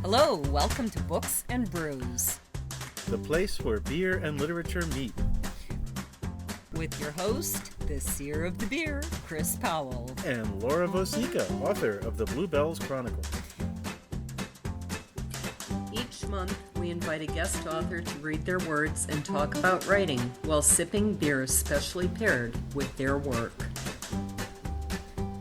Hello, welcome to Books and Brews, the place where beer and literature meet. with your host, the seer of the beer, Chris Powell. And Laura Vosica, author of the Bluebells Chronicle. Each month, we invite a guest author to read their words and talk about writing while sipping beer specially paired with their work.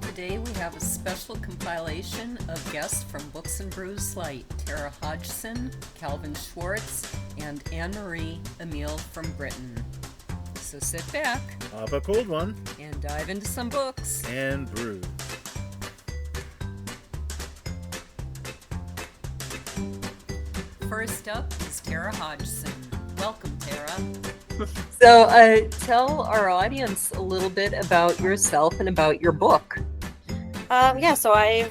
Today we have a special compilation of guests from Books and Brews Light, Tara Hodgson, Calvin Schwartz, and Anne-Marie Amiel from Britain. So sit back Have a cold one and dive into some books and brew. First up is Tara Hodgson. Welcome, Tara. So tell our audience a little bit about yourself and about your book. So I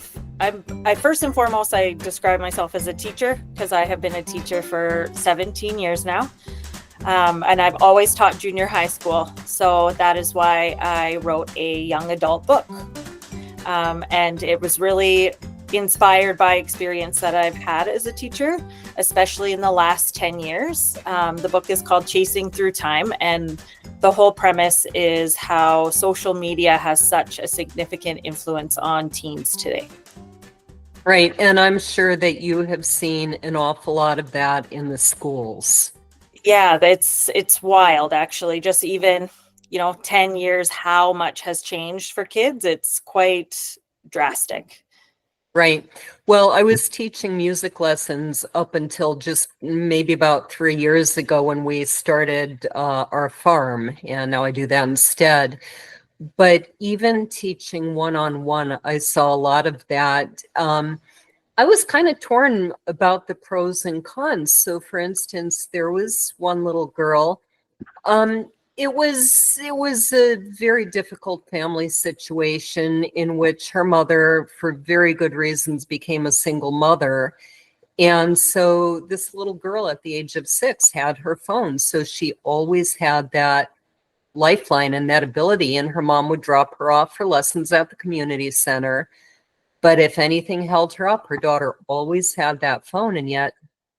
first and foremost, I describe myself as a teacher because I have been a teacher for 17 years now. And I've always taught junior high school. So that is why I wrote a young adult book. And it was really inspired by experience that I've had as a teacher, especially in the last 10 years. The book is called Chasing Through Time, and the whole premise is how social media has such a significant influence on teens today. Right, and I'm sure that you have seen an awful lot of that in the schools. Yeah, it's wild, actually. Just even, 10 years, how much has changed for kids. It's quite drastic. Right. Well, I was teaching music lessons up until just maybe about 3 years ago when we started our farm, and now I do that instead. But even teaching one-on-one, I saw a lot of that. I was kind of torn about the pros and cons. So, for instance, there was one little girl. It was a very difficult family situation in which her mother, for very good reasons, became a single mother. And so this little girl at the age of 6 had her phone. So she always had that lifeline and that ability. And her mom would drop her off for lessons at the community center. But if anything held her up, her daughter always had that phone. And yet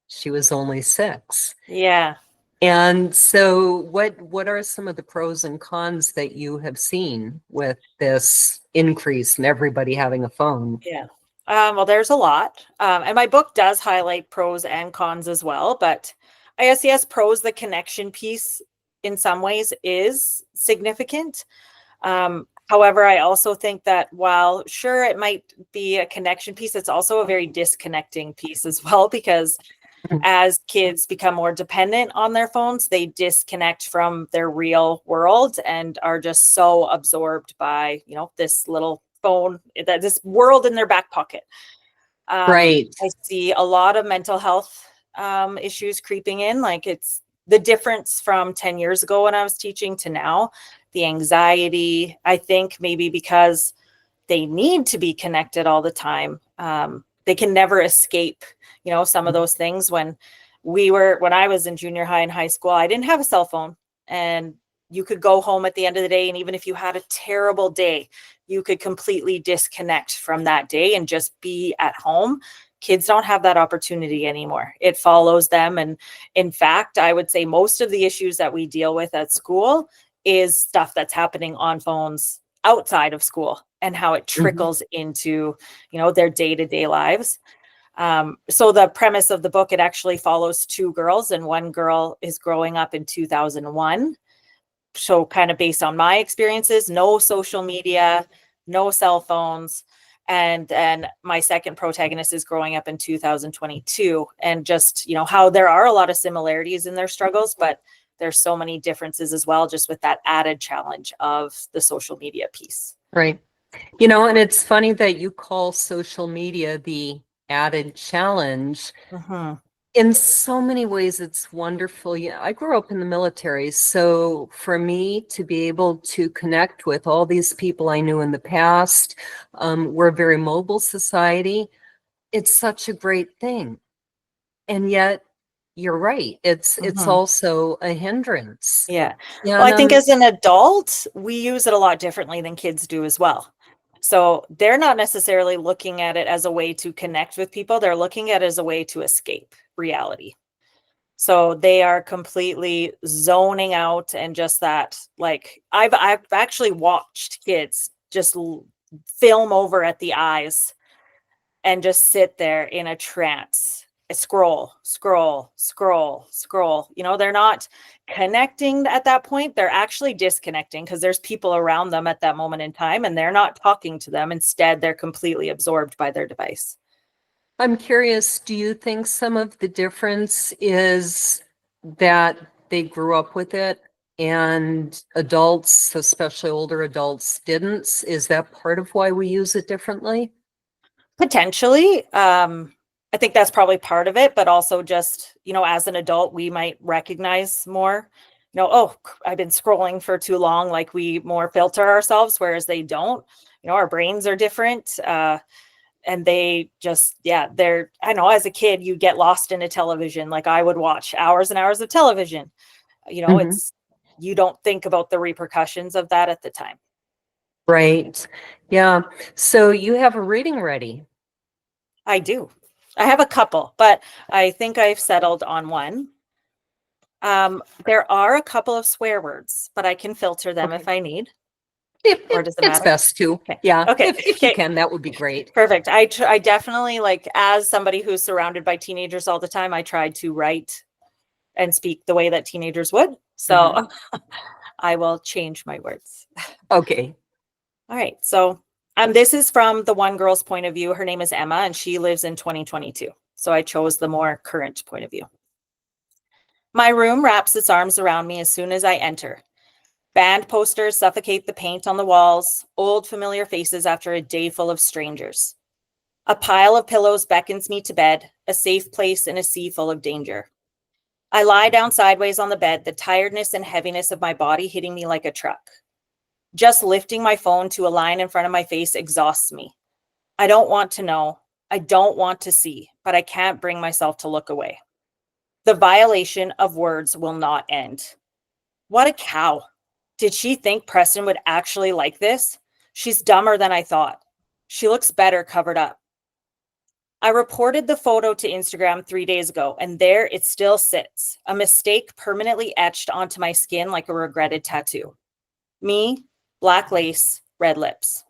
she was only 6. Yeah. And so what are some of the pros and cons that you have seen with this increase in everybody having a phone? Yeah. Well, there's a lot. And my book does highlight pros and cons as well. But I guess, yes, pros, the connection piece in some ways is significant. However, I also think that while sure it might be a connection piece, it's also a very disconnecting piece as well, because as kids become more dependent on their phones, they disconnect from their real world and are just so absorbed by, this little phone, this world in their back pocket. Right. I see a lot of mental health issues creeping in. Like, it's the difference from 10 years ago when I was teaching to now. The anxiety, I think maybe because they need to be connected all the time. They can never escape, some of those things. When I was in junior high and high school, I didn't have a cell phone, and you could go home at the end of the day. And even if you had a terrible day, you could completely disconnect from that day and just be at home. Kids don't have that opportunity anymore. It follows them. And in fact, I would say most of the issues that we deal with at school is stuff that's happening on phones outside of school and how it trickles into, their day-to-day lives. So the premise of the book, it actually follows 2 girls, and one girl is growing up in 2001. So kind of based on my experiences, no social media, no cell phones. And then my second protagonist is growing up in 2022, and just, how there are a lot of similarities in their struggles, but there's so many differences as well, just with that added challenge of the social media piece. Right. And it's funny that you call social media the added challenge. In so many ways, it's wonderful. Yeah, I grew up in the military. So for me to be able to connect with all these people I knew in the past, we're a very mobile society. It's such a great thing. And yet, you're right. It's also a hindrance. Yeah. Well, I think as an adult, we use it a lot differently than kids do as well. So they're not necessarily looking at it as a way to connect with people. They're looking at it as a way to escape reality. So they are completely zoning out, and just that, like, I've actually watched kids just film over at the eyes and just sit there in a trance. Scroll, scroll, scroll, scroll. You know, they're not connecting at that point. They're actually disconnecting because there's people around them at that moment in time and they're not talking to them. Instead, they're completely absorbed by their device. I'm curious, do you think some of the difference is that they grew up with it and adults, especially older adults, didn't? Is that part of why we use it differently? Potentially. I think that's probably part of it, but also just, you know, as an adult, we might recognize more, you know, oh, I've been scrolling for too long. Like, we more filter ourselves, whereas they don't. You know, our brains are different. And they just, yeah, I know, as a kid, you get lost in a television. Like, I would watch hours and hours of television. You know, Mhm. you don't think about the repercussions of that at the time. Right. Yeah. So you have a reading ready. I do. I have a couple, but I think I've settled on one. There are a couple of swear words, but I can filter them Okay. if I need. If, Or if does it it's matter? best to. Okay. Yeah. Okay. If you Okay. can, that would be great. Perfect. I definitely, like, as somebody who's surrounded by teenagers all the time, I tried to write and speak the way that teenagers would. So I will change my words. Okay. All right. So this is from the one girl's point of view. Her name is Emma, and she lives in 2022. So I chose the more current point of view. My room wraps its arms around me as soon as I enter. Band posters suffocate the paint on the walls, old familiar faces after a day full of strangers. A pile of pillows beckons me to bed, a safe place in a sea full of danger. I lie down sideways on the bed, the tiredness and heaviness of my body hitting me like a truck. Just lifting my phone to a line in front of my face exhausts me. I don't want to know. I don't want to see, but I can't bring myself to look away. The violation of words will not end. What a cow. Did she think Preston would actually like this? She's dumber than I thought. She looks better covered up. I reported the photo to Instagram 3 days ago, and there it still sits, a mistake permanently etched onto my skin like a regretted tattoo. Me, black lace, red lips.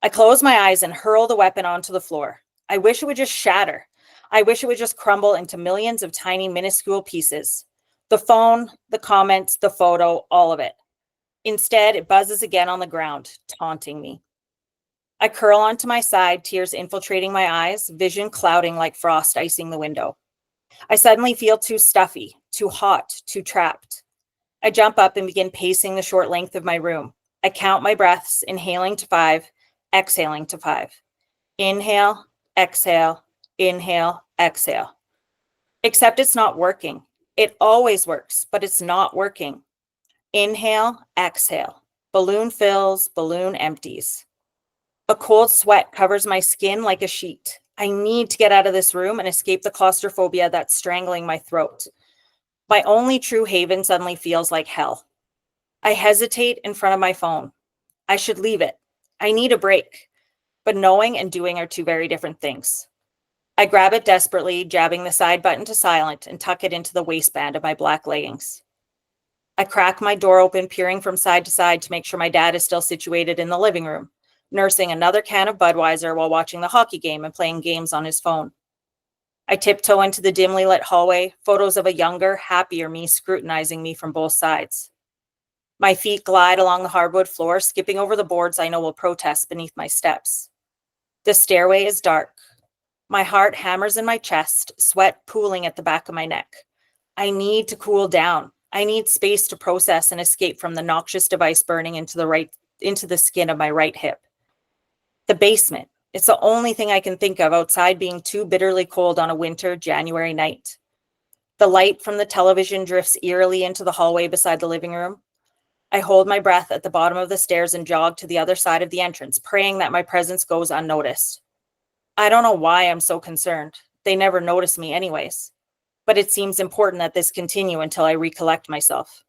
I close my eyes and hurl the weapon onto the floor. I wish it would just shatter. I wish it would just crumble into millions of tiny, minuscule pieces. The phone, the comments, the photo, all of it. Instead, it buzzes again on the ground, taunting me. I curl onto my side, tears infiltrating my eyes, vision clouding like frost icing the window. I suddenly feel too stuffy, too hot, too trapped. I jump up and begin pacing the short length of my room. I count my breaths, inhaling to 5, exhaling to 5. Inhale, exhale, inhale, exhale. Except it's not working. It always works, but it's not working. Inhale, exhale. Balloon fills, balloon empties. A cold sweat covers my skin like a sheet. I need to get out of this room and escape the claustrophobia that's strangling my throat. My only true haven suddenly feels like hell. I hesitate in front of my phone. I should leave it. I need a break. But knowing and doing are two very different things. I grab it desperately, jabbing the side button to silent, and tuck it into the waistband of my black leggings. I crack my door open, peering from side to side to make sure my dad is still situated in the living room, nursing another can of Budweiser while watching the hockey game and playing games on his phone. I tiptoe into the dimly lit hallway, photos of a younger, happier me scrutinizing me from both sides. My feet glide along the hardwood floor, skipping over the boards I know will protest beneath my steps. The stairway is dark. My heart hammers in my chest, sweat pooling at the back of my neck. I need to cool down. I need space to process and escape from the noxious device burning into the skin of my right hip. The basement. It's the only thing I can think of outside being too bitterly cold on a winter January night. The light from the television drifts eerily into the hallway beside the living room. I hold my breath at the bottom of the stairs and jog to the other side of the entrance, praying that my presence goes unnoticed. I don't know why I'm so concerned. They never notice me anyways. But it seems important that this continue until I recollect myself.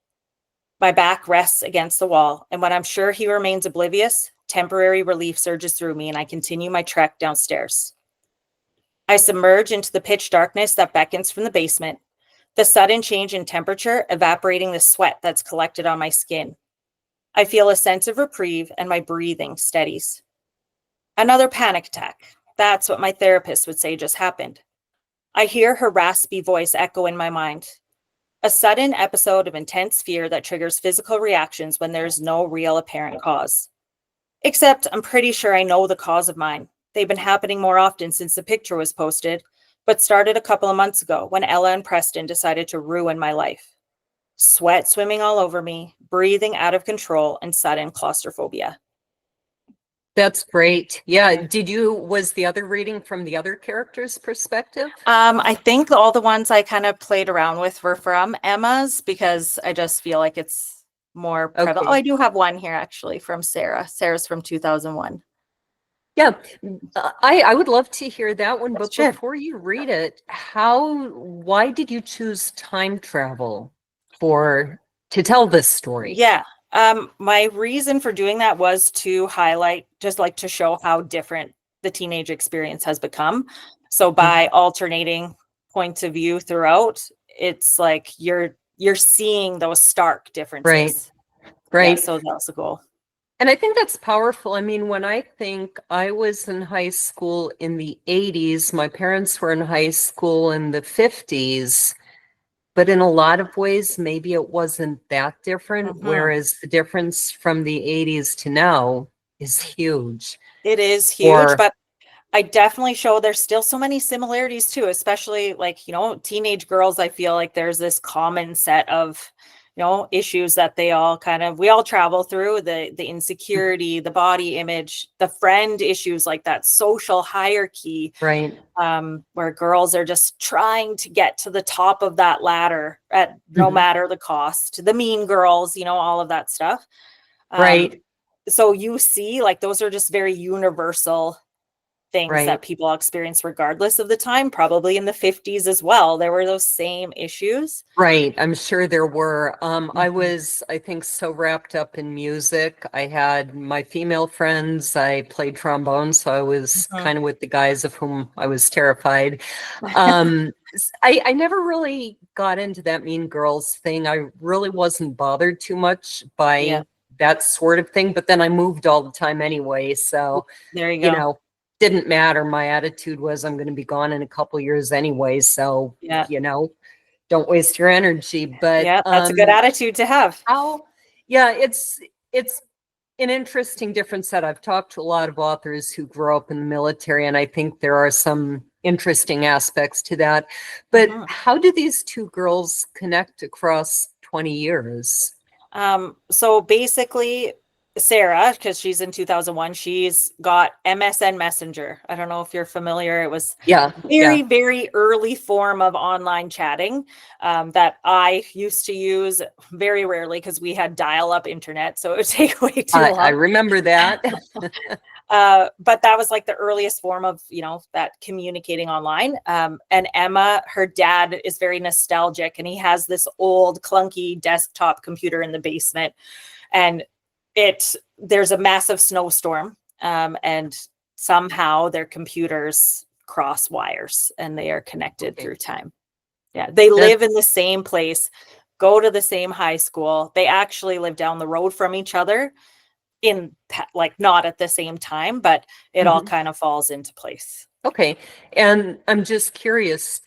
My back rests against the wall, and when I'm sure he remains oblivious, temporary relief surges through me, and I continue my trek downstairs. I submerge into the pitch darkness that beckons from the basement, the sudden change in temperature evaporating the sweat that's collected on my skin. I feel a sense of reprieve, and my breathing steadies. Another panic attack. That's what my therapist would say just happened. I hear her raspy voice echo in my mind. A sudden episode of intense fear that triggers physical reactions when there's no real apparent cause. Except I'm pretty sure I know the cause of mine. They've been happening more often since the picture was posted, but started a couple of months ago when Ella and Preston decided to ruin my life. Sweat swimming all over me, breathing out of control, and sudden claustrophobia. That's great. Yeah. Was the other reading from the other character's perspective? I think all the ones I kind of played around with were from Emma's, because I just feel like it's more prevalent. Okay. Oh, I do have one here actually from Sarah. Sarah's from 2001. Yeah, I would love to hear that one, but Sure. before you read it, why did you choose time travel to tell this story? Yeah. My reason for doing that was to highlight, just like to show how different the teenage experience has become. So by alternating points of view throughout, it's like you're seeing those stark differences. Right. Yeah, so that's the goal. And I think that's powerful. I mean, when I think I was in high school in the 80s, my parents were in high school in the 50s, but in a lot of ways, maybe it wasn't that different, whereas the difference from the 80s to now is huge. It is huge, but I definitely show there's still so many similarities too, especially like, teenage girls. I feel like there's this common set of, issues that we all travel through, the insecurity, the body image, the friend issues, like that social hierarchy, right? Where girls are just trying to get to the top of that ladder at no matter the cost, the mean girls, all of that stuff. Right. So you see, like, those are just very universal things that people experience regardless of the time. Probably in the 50s as well, there were those same issues. Right. I'm sure there were. I was, I think, so wrapped up in music. I had my female friends. I played trombone, so I was kind of with the guys of whom I was terrified. I never really got into that mean girls thing. I really wasn't bothered too much by that sort of thing, but then I moved all the time anyway. So, there you go. Didn't matter. My attitude was I'm going to be gone in a couple years anyway. So, don't waste your energy. But that's a good attitude to have. It's an interesting difference that I've talked to a lot of authors who grew up in the military, and I think there are some interesting aspects to that. But how do these two girls connect across 20 years? So basically, Sarah, because she's in 2001, she's got MSN Messenger. I don't know if you're familiar. It was very early form of online chatting that I used to use very rarely because we had dial-up internet, so it would take way too long. I remember that. But that was like the earliest form of, that communicating online. And Emma, her dad is very nostalgic, and he has this old clunky desktop computer in the basement, and there's a massive snowstorm, and somehow their computers cross wires and they are connected through time. Yeah, they live in the same place, go to the same high school. They actually live down the road from each other, not at the same time, but it all kind of falls into place. Okay. And I'm just curious,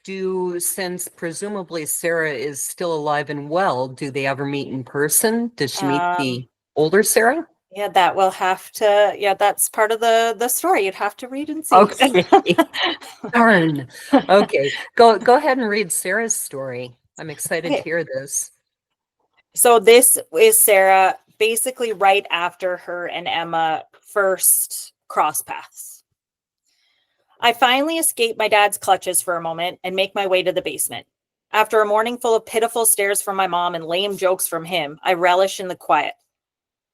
since presumably Sarah is still alive and well, do they ever meet in person? Does she meet the older Sarah? Yeah, that will have to, that's part of the story. You'd have to read and see. Okay. Darn. Okay. Go ahead and read Sarah's story. I'm excited to hear this. So this is Sarah basically right after her and Emma first cross paths. I finally escape my dad's clutches for a moment and make my way to the basement. After a morning full of pitiful stares from my mom and lame jokes from him, I relish in the quiet.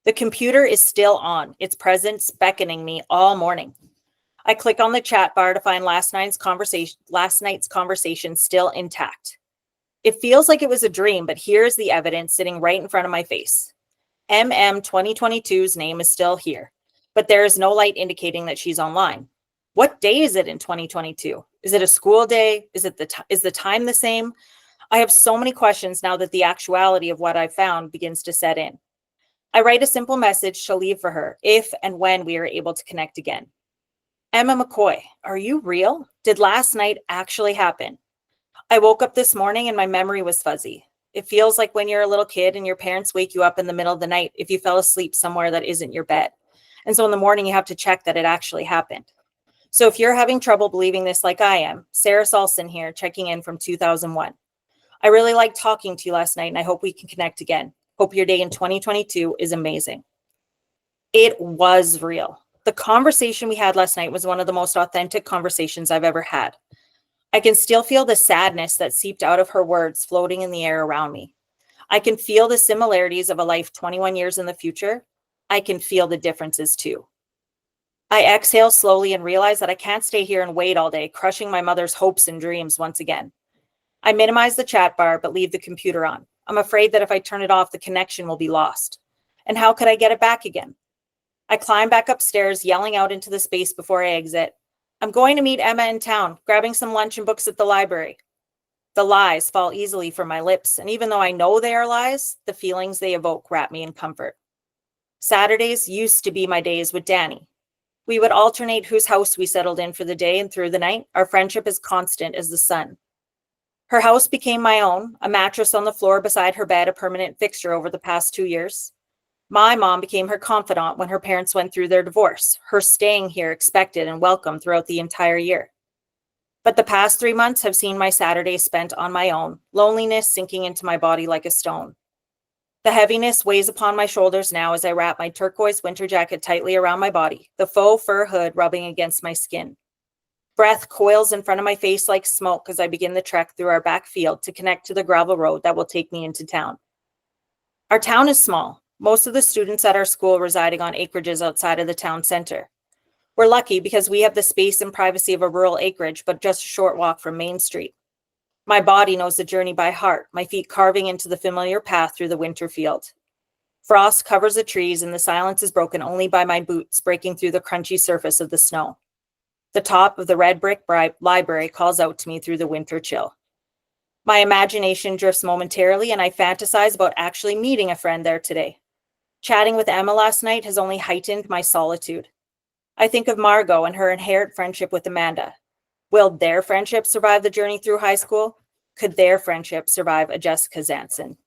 The computer is still on, its presence beckoning me all morning. I click on the chat bar to find last night's conversation still intact. It feels like it was a dream, but here's the evidence sitting right in front of my face. MM 2022's name is still here. but there is no light indicating that she's online. What day is it in 2022? Is it a school day? Is the time the same? I have so many questions now that the actuality of what I found begins to set in. I write a simple message to leave for her if and when we are able to connect again. Emma McCoy, are you real? Did last night actually happen? I woke up this morning and my memory was fuzzy. It feels like when you're a little kid and your parents wake you up in the middle of the night if you fell asleep somewhere that isn't your bed. And so in the morning, you have to check that it actually happened. So if you're having trouble believing this like I am, Sarah Salson here, checking in from 2001. I really liked talking to you last night and I hope we can connect again. Hope your day in 2022 is amazing. It was real. The conversation we had last night was one of the most authentic conversations I've ever had. I can still feel the sadness that seeped out of her words floating in the air around me. I can feel the similarities of a life 21 years in the future. I can feel the differences too. I exhale slowly and realize that I can't stay here and wait all day, crushing my mother's hopes and dreams once again. I minimize the chat bar, but leave the computer on. I'm afraid that if I turn it off, the connection will be lost. And how could I get it back again? I climb back upstairs, yelling out into the space before I exit. I'm going to meet Emma in town, grabbing some lunch and books at the library. The lies fall easily from my lips, and even though I know they are lies, the feelings they evoke wrap me in comfort. Saturdays used to be my days with Danny. We would alternate whose house we settled in for the day, and through the night, our friendship is constant as the sun. Her house became my own, a mattress on the floor beside her bed, a permanent fixture over the past 2 years. My mom became her confidant when her parents went through their divorce, her staying here expected and welcome throughout the entire year. But the past 3 months have seen my Saturdays spent on my own, loneliness sinking into my body like a stone. The heaviness weighs upon my shoulders now as I wrap my turquoise winter jacket tightly around my body, the faux fur hood rubbing against my skin. Breath coils in front of my face like smoke as I begin the trek through our back field to connect to the gravel road that will take me into town. Our town is small, most of the students at our school residing on acreages outside of the town center. We're lucky because we have the space and privacy of a rural acreage, but just a short walk from Main Street. My body knows the journey by heart, my feet carving into the familiar path through the winter field. Frost covers the trees and the silence is broken only by my boots breaking through the crunchy surface of the snow. The top of the red brick library calls out to me through the winter chill. My imagination drifts momentarily and I fantasize about actually meeting a friend there today. Chatting with Emma last night has only heightened my solitude. I think of Margot and her inherent friendship with Amanda. Will their friendship survive the journey through high school? Could their friendship survive a Jessica Zanson?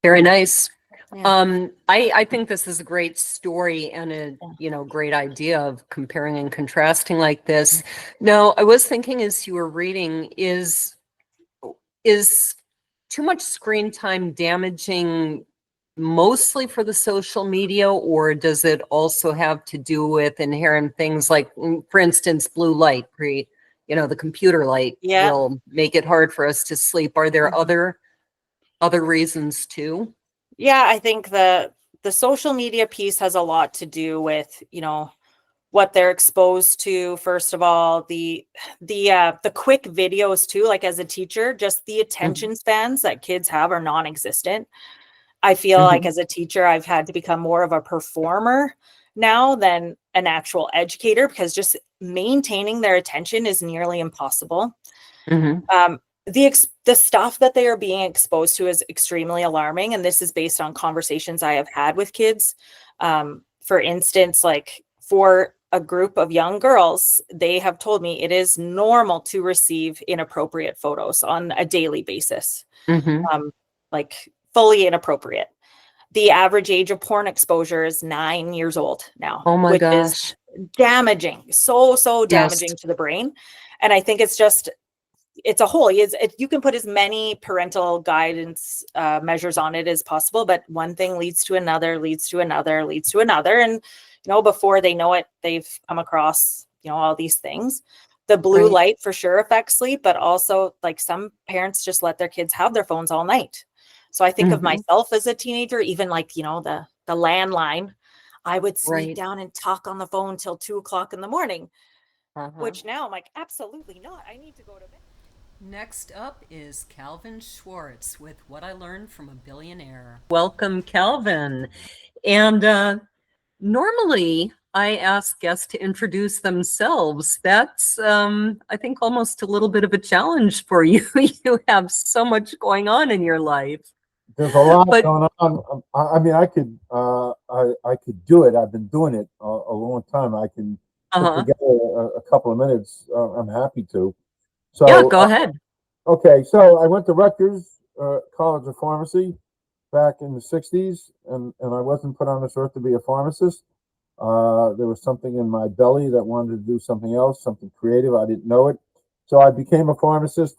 Very nice. Yeah. I think this is a great story and a great idea of comparing and contrasting like this. Now, I was thinking as you were reading, is too much screen time damaging mostly for the social media, or does it also have to do with inherent things like, for instance, blue light, the computer light will make it hard for us to sleep? Are there other reasons too? Yeah, I think the social media piece has a lot to do with, what they're exposed to. First of all, the quick videos too, like as a teacher, just the attention spans that kids have are non-existent. I feel like as a teacher, I've had to become more of a performer now than an actual educator because just maintaining their attention is nearly impossible. The stuff that they are being exposed to is extremely alarming. And this is based on conversations I have had with kids. For instance, like for a group of young girls, they have told me it is normal to receive inappropriate photos on a daily basis. Like fully inappropriate. The average age of porn exposure is 9 years old now. Oh my gosh. Is damaging, so damaging to the brain. And I think it's a whole. You can put as many parental guidance measures on it as possible, but one thing leads to another, leads to another, leads to another. And, before they know it, they've come across, all these things. The blue light for sure affects sleep, but also like some parents just let their kids have their phones all night. So I think of myself as a teenager, even like, the landline, I would sneak down and talk on the phone till 2:00 in the morning, which now I'm like, absolutely not. I need to go to bed. Next up is Calvin Schwartz with What I Learned from a Billionaire. Welcome, Calvin. And normally I ask guests to introduce themselves. That's, I think, almost a little bit of a challenge for you. You have so much going on in your life. There's a lot But going on. I mean, I could do it. I've been doing it a long time. I can put together a couple of minutes. I'm happy to. So yeah, go ahead. Okay, so I went to Rutgers College of Pharmacy back in the 60s, and I wasn't put on this earth to be a pharmacist. There was something in my belly that wanted to do something else, something creative. I didn't know it. So I became a pharmacist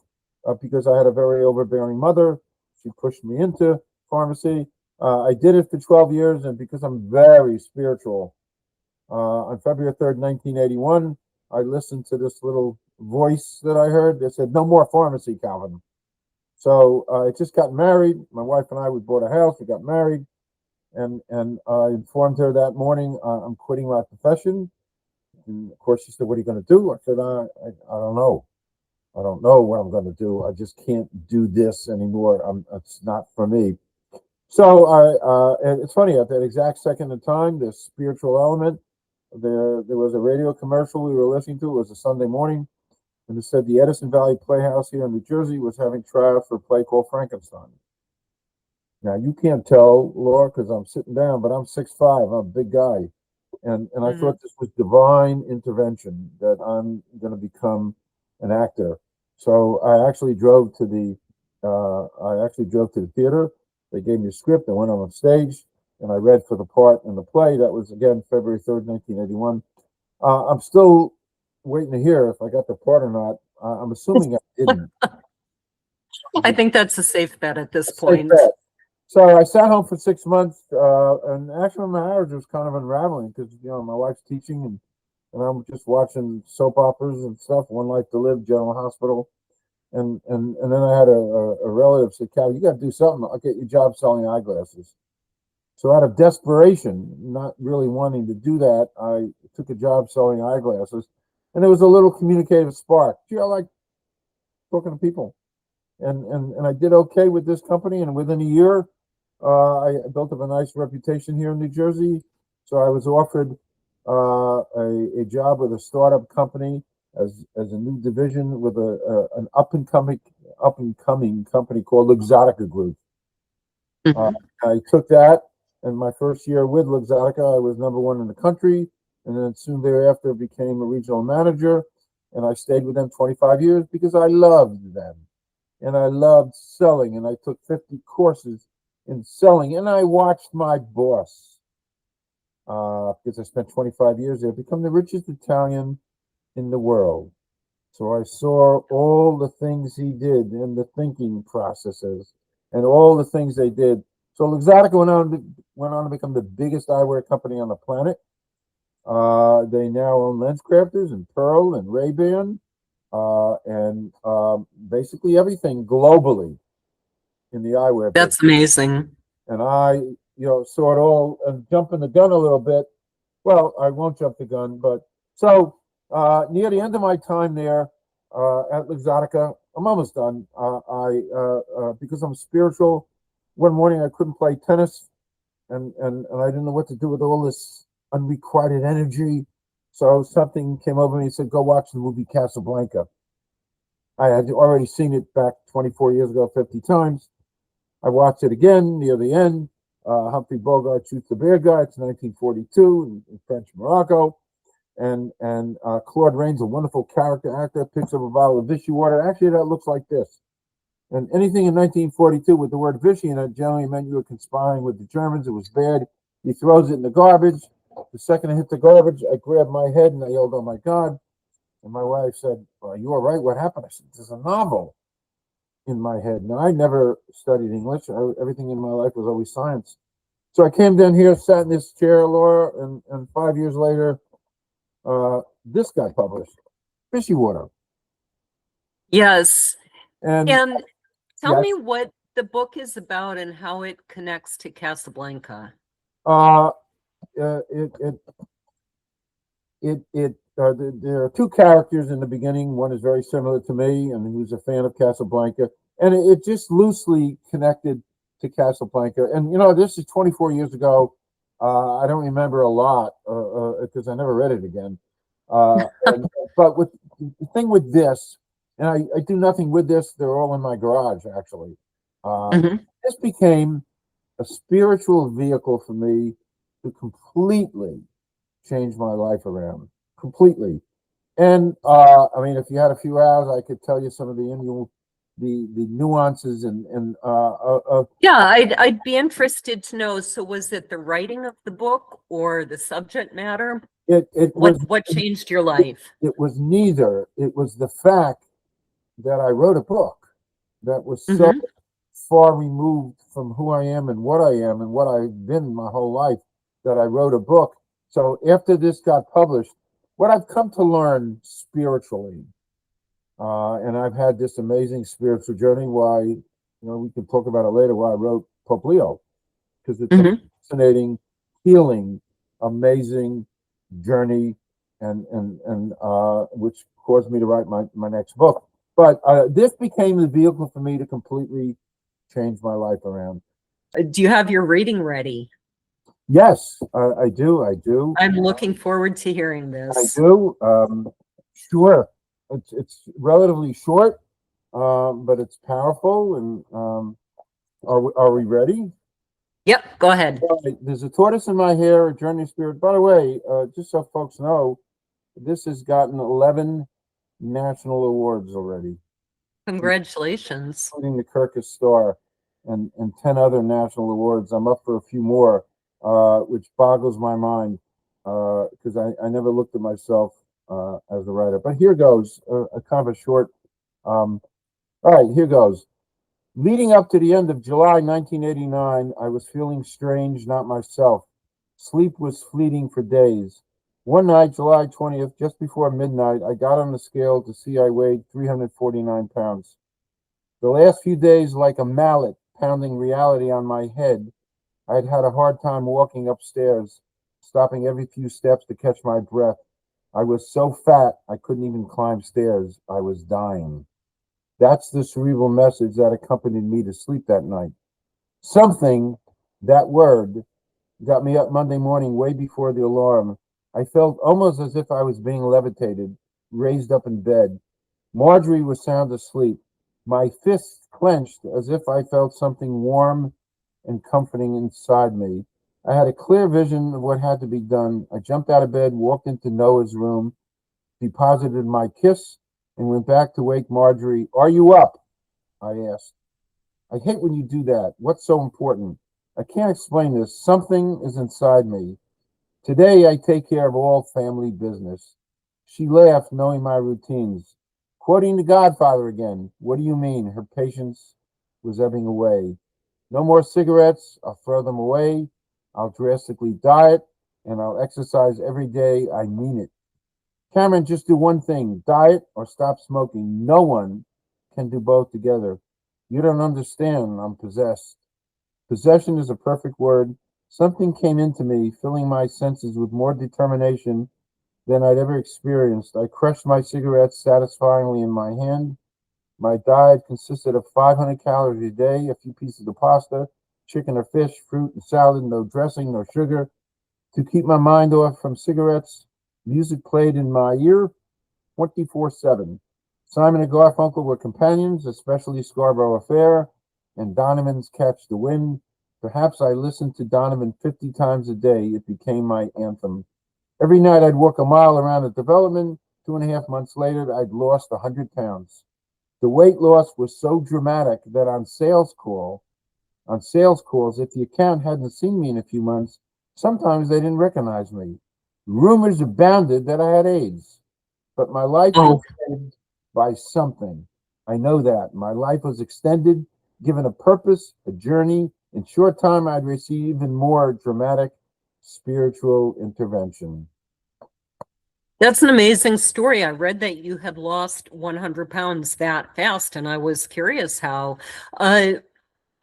because I had a very overbearing mother. She pushed me into pharmacy. I did it for 12 years, and because I'm very spiritual, on February 3rd, 1981, I listened to this little voice that I heard that said, "No more pharmacy, Calvin." So I just got married. My wife and I, we bought a house. We got married, and I informed her that morning, I'm quitting my profession. And of course, she said, "What are you going to do?" I said, I don't know. I don't know what I'm going to do. I just can't do this anymore. It's not for me. So and it's funny, at that exact second in time, the spiritual element, there was a radio commercial we were listening to. It was a Sunday morning, and it said the Edison Valley Playhouse here in New Jersey was having tryouts for a play called Frankenstein. Now, you can't tell, Laura, because I'm sitting down, but I'm 6'5". I'm a big guy. And I thought this was divine intervention, that I'm going to become an actor. So I actually drove to the theater. They gave me a script. I went on stage, and I read for the part in the play. That was, again, February 3rd, 1981. I'm still waiting to hear if I got the part or not. I'm assuming I didn't. I think that's a safe bet at this Safe point. bet. So I sat home for 6 months, and actually my marriage was kind of unraveling because, my wife's teaching, and I'm just watching soap operas and stuff, One Life to Live, General Hospital. And then I had a relative say, "Cal, you got to do something. I'll get you a job selling eyeglasses." So out of desperation, not really wanting to do that, I took a job selling eyeglasses. And there was a little communicative spark. Gee, I like talking to people. And I did okay with this company. And within a year, I built up a nice reputation here in New Jersey. So I was offered a job with a startup company as a new division with an up and coming company called Luxottica Group. I took that, and my first year with Luxottica, I was #1 in the country, and then soon thereafter became a regional manager, and I stayed with them 25 years because I loved them, and I loved selling, and I took 50 courses in selling, and I watched my boss, because I spent 25 years there, become the richest Italian in the world. So I saw all the things he did and the thinking processes and all the things they did. So Luxottica went on to become the biggest eyewear company on the planet. They now own LensCrafters and Pearl and Ray-Ban, and basically everything globally in the eyewear business. That's amazing. And I, saw it all, and jumping the gun a little bit. Well, I won't jump the gun, but so near the end of my time there at Luxottica, I'm almost done. Because I'm spiritual, one morning I couldn't play tennis, and I didn't know what to do with all this unrequited energy. So something came over me and said, "Go watch the movie Casablanca." I had already seen it back 24 years ago, 50 times. I watched it again near the end. Humphrey Bogart shoots the bad guy. It's 1942 in French Morocco. And Claude Rains, a wonderful character actor, picks up a bottle of Vichy water. Actually, that looks like this. And anything in 1942 with the word Vichy in it generally meant you were conspiring with the Germans. It was bad. He throws it in the garbage. The second I hit the garbage, I grabbed my head and I yelled, "Oh my God." And my wife said, "Are you all right? What happened?" I said, "There's a novel in my head." Now, I never studied English. Everything in my life was always science. So I came down here, sat in this chair, Laura, and 5 years later, this got published, Vichy Water. Yes. And tell me what the book is about and how it connects to Casablanca. There are two characters in the beginning. One is very similar to me, and he was a fan of Casablanca, and it just loosely connected to Casablanca. And this is 24 years ago. I don't remember a lot because I never read it again. But with the thing with this, and I do nothing with this. They're all in my garage, actually. Mhm. This became a spiritual vehicle for me to completely change my life around. Completely. And I mean, if you had a few hours, I could tell you some of the nuances and Yeah, I'd be interested to know. So was it the writing of the book or the subject matter? it What was what changed your life? it was neither. It was the fact that I wrote a book that was so Hmm. far removed from who I am and what I've been my whole life that I wrote a book. So after this got published, what I've come to learn spiritually, and I've had this amazing spiritual journey. Why, we can talk about it later. Why I wrote Pope Leo, because it's a Hmm. fascinating, healing, amazing journey, and which caused me to write my next book. But this became the vehicle for me to completely change my life around. Do you have your reading ready? Yes, I do. I do. I'm looking forward to hearing I this. do. Sure. It's relatively short, but it's powerful. And are we ready? Yep, go ahead. All right, there's a tortoise in my hair, a journey spirit. By the way, just so folks know, this has gotten 11 national awards already, Congratulations. including the Kirkus Star and 10 other national awards. I'm up for a few more, which boggles my mind because I never looked at myself as a writer. But here goes a kind of a short. All right, here goes. Leading up to the end of July 1989, I was feeling strange, not myself. Sleep was fleeting for days. One night, July 20th, just before midnight, I got on the scale to see I weighed 349 pounds. The last few days, like a mallet pounding reality on my head, I had had a hard time walking upstairs, stopping every few steps to catch my breath. I was so fat I couldn't even climb stairs. I was dying. That's the cerebral message that accompanied me to sleep that night. Something, that word, got me up Monday morning way before the alarm. I felt almost as if I was being levitated, raised up in bed. Marjorie was sound asleep. My fists clenched as if I felt something warm and comforting inside me. I had a clear vision of what had to be done. I jumped out of bed, walked into Noah's room, deposited my kiss, and went back to wake Marjorie. Are you up? I asked. I hate when you do that. What's so important? I can't explain this. Something is inside me. Today I take care of all family business. She laughed, knowing my routines. Quoting the Godfather again. What do you mean? Her patience was ebbing away. No more cigarettes. I'll throw them away. I'll drastically diet, and I'll exercise every day. I mean it. Cameron, just do one thing, diet or stop smoking. No one can do both together. You don't understand. I'm possessed. Possession is a perfect word. Something came into me, filling my senses with more determination than I'd ever experienced. I crushed my cigarettes satisfyingly in my hand. My diet consisted of 500 calories a day, a few pieces of pasta, chicken or fish, fruit and salad, no dressing, no sugar. To keep my mind off from cigarettes, music played in my ear 24/7. Simon and Garfunkel were companions, especially Scarborough Affair and Donovan's Catch the Wind. Perhaps I listened to Donovan 50 times a day. It became my anthem. Every night I'd walk a mile around the development. 2.5 months later, I'd lost 100 pounds. The weight loss was so dramatic that on sales calls, if the account hadn't seen me in a few months, sometimes they didn't recognize me. Rumors abounded that I had AIDS, but my life was Oh, saved by something. I know that. My life was extended, given a purpose, a journey. In short time, I'd receive even more dramatic spiritual intervention. that's an amazing story. I read that you had lost 100 pounds that fast, and I was curious how. Uh,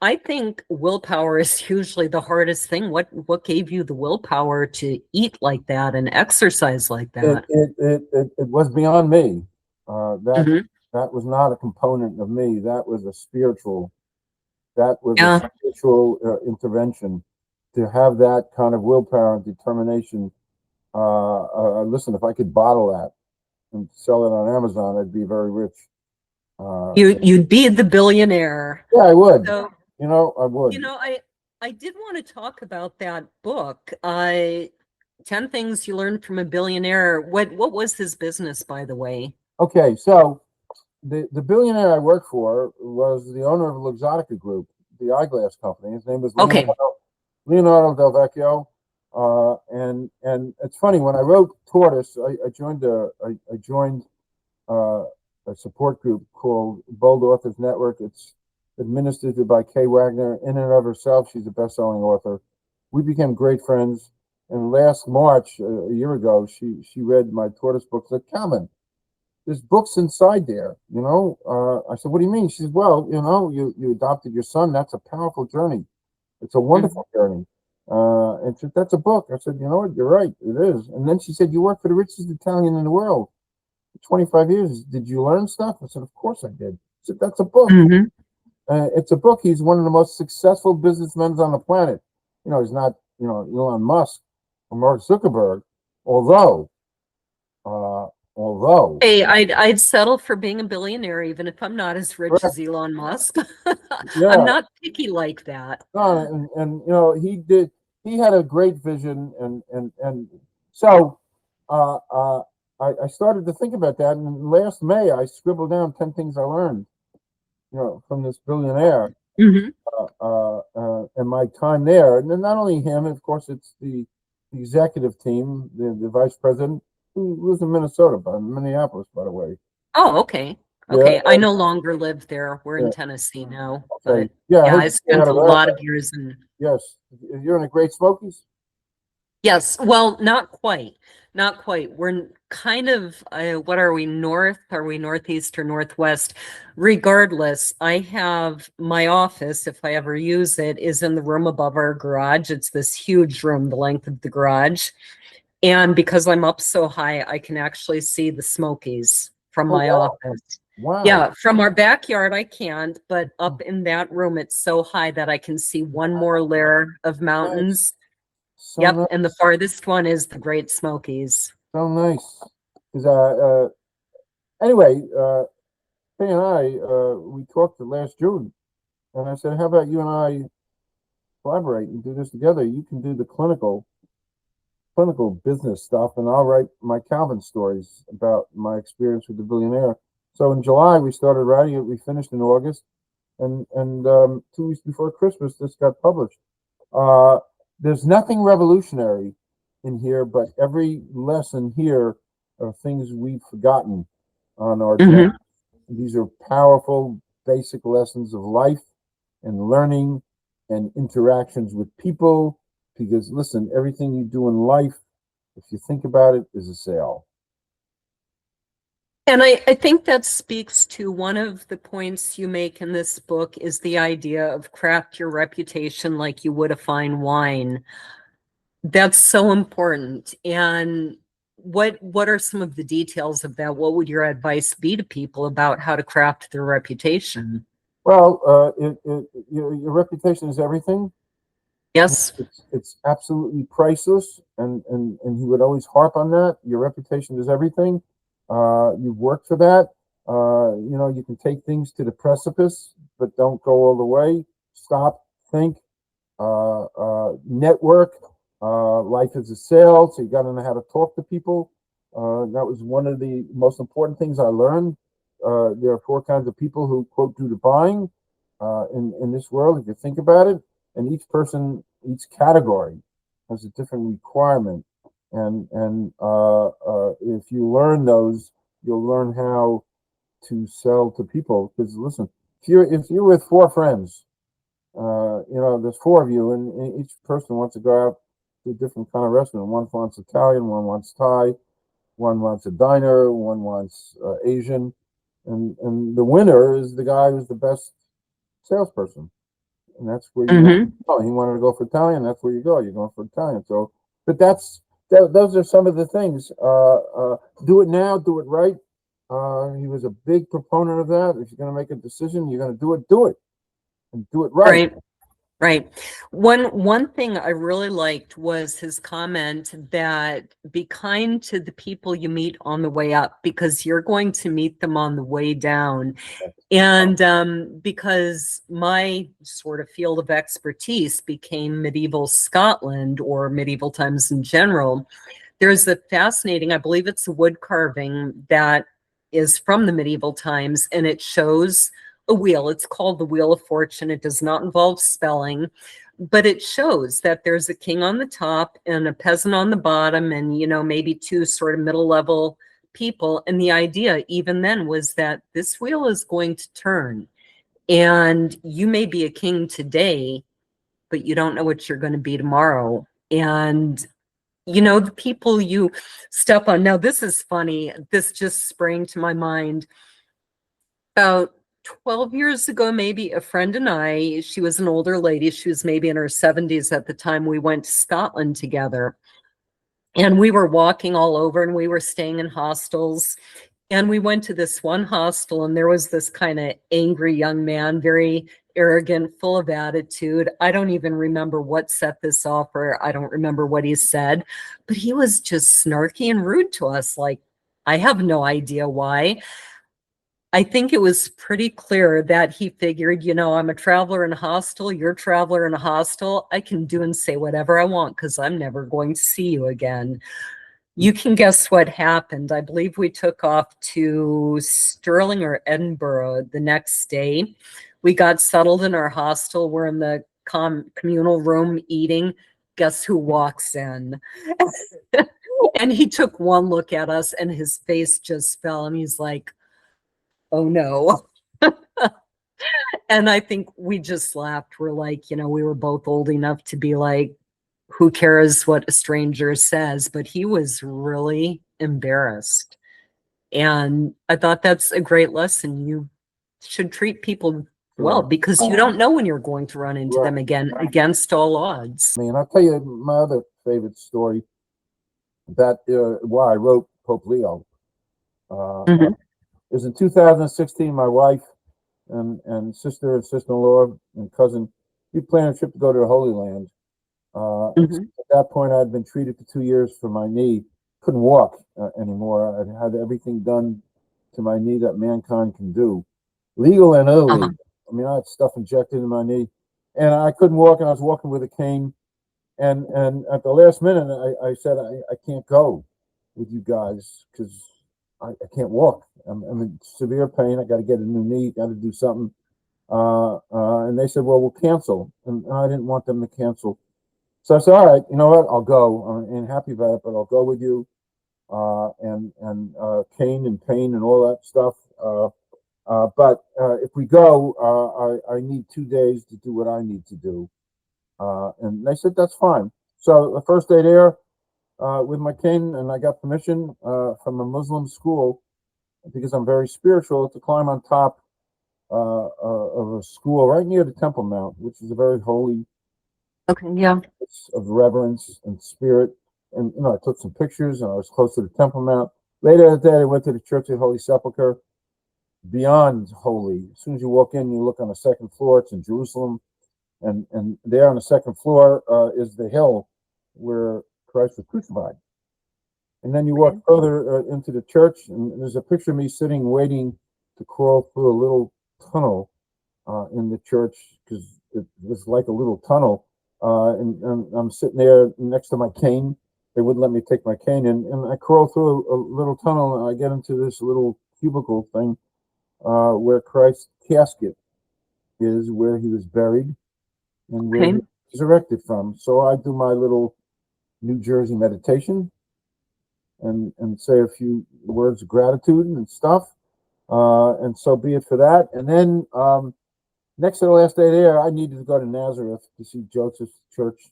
I think willpower is usually the hardest thing. What gave you the willpower to eat like that and exercise like It that? it it it was beyond me. That Hmm. that was not a component of me. That was a spiritual. That was a Yeah. spiritual intervention. to have that kind of willpower and determination. Listen, if I could bottle that and sell it on Amazon, I'd be very rich. You'd be the billionaire. Yeah, I would. So, I would. I did want to talk about that book. 10 Things You Learned from a Billionaire. What was his business, by the way? Okay, so the billionaire I worked for was the owner of Luxottica Group, the eyeglass company. His name was Leonardo Del Vecchio. And it's funny, when I wrote Tortoise, I joined a support group called Bold Authors Network. It's administered by Kay Wagner. In and of herself, she's a best-selling author. We became great friends. And last March, a year ago, she read my Tortoise book. Said, Calvin, there's books inside there. I said, what do you mean? She said, well, you adopted your son. That's a powerful journey. It's a wonderful journey. And she said, that's a book. I said, you know what? You're right. It is. And then she said, you work for the richest Italian in the world for 25 years. Did you learn stuff? I said, of course I did. She said, that's a book. It's a book. He's one of the most successful businessmen on the planet. He's not, Elon Musk or Mark Zuckerberg, although Hey, I'd settle for being a billionaire even if I'm not as rich as Elon Musk. Yeah. I'm not picky like that. And he had a great vision, and so I started to think about that. And last May, I scribbled down 10 things I learned, from this billionaire, and my time there. And then not only him, of course, it's the executive team, the vice president, who lives in Minneapolis, by the way. Oh, okay. Okay. Yeah, I no longer live there. We're in Tennessee now. Okay. But I spent a lot of years in. Yes. You're in the Great Smokies? Yes. Well, not quite. Not quite. We're kind of, what are we, north? Are we northeast or northwest? Regardless, I have my office, if I ever use it, is in the room above our garage. It's this huge room, the length of the garage. And because I'm up so high, I can actually see the Smokies from my office. Wow. Yeah, from our backyard, I can't, but up in that room, it's so high that I can see one more layer of mountains. So Yep, nice. and the farthest one is the Great Smokies. So nice. Because anyway, Kay and I, we talked last June, and I said, how about you and I collaborate and do this together? You can do the clinical business stuff, and I'll write my Calvin stories about my experience with the billionaire. So in July, we started writing it. We finished in August, and 2 weeks before Christmas, this got published. There's nothing revolutionary in here, but every lesson here are things we've forgotten on our journey. These are powerful, basic lessons of life and learning and interactions with people. Because listen, everything you do in life, if you think about it, is a sale. And I think that speaks to one of the points you make in this book is the idea of craft your reputation like you would a fine wine. That's so important. And what are some of the details of that? What would your advice be to people about how to craft their reputation? Well, your reputation is everything. Yes. It's absolutely priceless, and he would always harp on that. Your reputation is everything. You've worked for that. You can take things to the precipice, but don't go all the way. Stop, think, network. Life is a sale, so you got to know how to talk to people. That was one of the most important things I learned. There are 4 kinds of people who, quote, do the buying in this world, if you think about it. And each person, each category has a different requirement. And if you learn those, you'll learn how to sell to people. Because listen, if you're with 4 friends, there's 4 of you, and each person wants to go out to a different kind of restaurant. One wants Italian, one wants Thai, one wants a diner, one wants Asian, and the winner is the guy who's the best salesperson. And that's where you go. He wanted to go for Italian. That's where you go. You're going for Italian. So, but those are some of the things. Do it now. Do it right. He was a big proponent of that. If you're going to make a decision, you're going to do it. Do it, and do it right. Right. One thing I really liked was his comment that be kind to the people you meet on the way up, because you're going to meet them on the way down. And because my sort of field of expertise became medieval Scotland or medieval times in general, there's a fascinating, I believe it's a wood carving that is from the medieval times, and it shows a wheel. It's called the Wheel of Fortune. It does not involve spelling, but it shows that there's a king on the top and a peasant on the bottom, and, you know, maybe two sort of middle level people. And the idea even then was that this wheel is going to turn, and you may be a king today, but you don't know what you're going to be tomorrow. And you know, the people you step on. Now, this is funny. This just sprang to my mind. About 12 years ago, maybe, a friend and I, she was an older lady. She was maybe in her 70s at the time. We went to Scotland together. And we were walking all over, and we were staying in hostels. And we went to this one hostel, and there was this kind of angry young man, very arrogant, full of attitude. I don't even remember what set this off, or I don't remember what he said, but he was just snarky and rude to us. Like, I have no idea why. I think it was pretty clear that he figured, you know, I'm a traveler in a hostel, you're a traveler in a hostel. I can do and say whatever I want because I'm never going to see you again. You can guess what happened. I believe we took off to Stirling or Edinburgh the next day. We got settled in our hostel. We're in the communal room eating. Guess who walks in? And he took one look at us, and his face just fell, and he's like, oh no. And I think we just laughed. We're like, you know, we were both old enough to be like, who cares what a stranger says? But he was really embarrassed. And I thought that's a great lesson. You should treat people well, because you don't know when you're going to run into them again, against all odds. I mean, I'll tell you my other favorite story, that why I wrote Pope Leo. Is in 2016, my wife and sister-in-law and cousin, we planned a trip to go to the Holy Land. At that point, I had been treated for 2 years for my knee. Couldn't walk anymore. I had everything done to my knee that mankind can do, legal and illegal. I mean, I had stuff injected in my knee, and I couldn't walk. And I was walking with a cane. And at the last minute, I said, I can't go with you guys because I can't walk. I'm in severe pain. I got to get a new knee. Got to do something. And they said, well, we'll cancel. And I didn't want them to cancel. So I said, all right, you know what? I'll go. I'm happy about it, but I'll go with you. And cane and pain and all that stuff. But if we go, I need 2 days to do what I need to do. And they said, that's fine. So the first day there, with my cane, and I got permission from a Muslim school, because I'm very spiritual, to climb on top of a school right near the Temple Mount, which is a very holy place of reverence and spirit. And you know, I took some pictures, and I was close to the Temple Mount. Later that day, I went to the Church of the Holy Sepulchre. Beyond holy. As soon as you walk in, you look on the second floor. It's in Jerusalem, and there on the second floor is the hill where Christ was crucified. And then you walk further into the church, and there's a picture of me sitting, waiting to crawl through a little tunnel in the church, because it was like a little tunnel. And I'm sitting there next to my cane. They wouldn't let me take my cane in, and I crawl through a little tunnel, and I get into this little cubicle thing where Christ's casket is, where he was buried, and where he was resurrected from. So I do my little New Jersey meditation and say a few words of gratitude and stuff. And so be it for that. And then next to the last day there, I needed to go to Nazareth to see Joseph's church